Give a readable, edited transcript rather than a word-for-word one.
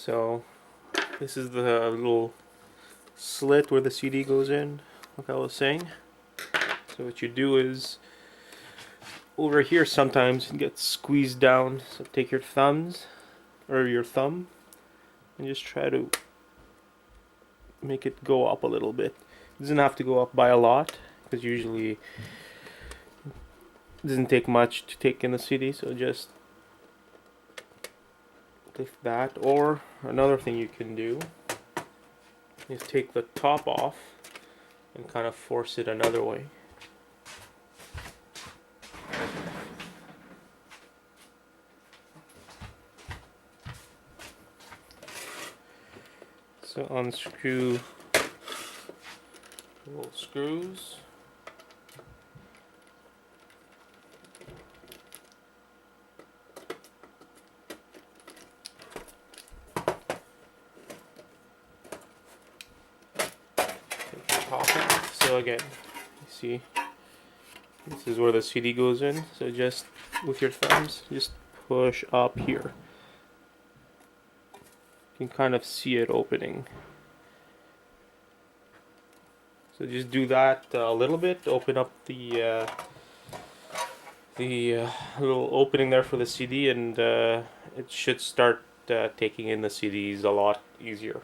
So this is the little slit where the CD goes in, like I was saying. So what you do is, over here sometimes it gets squeezed down, so take your thumbs, or your thumb, and just try to make it go up a little bit. It doesn't have to go up by a lot, because usually it doesn't take much to take in the CD, so just lift that. Or another thing you can do is take the top off and kind of force it another way. So unscrew the little screws. Take the top off. So again, you see, this is where the CD goes in. So just with your thumbs, just push up here. You can kind of see it opening. So just do that a little bit. Open up the little opening there for the CD, and it should start taking in the CDs a lot easier.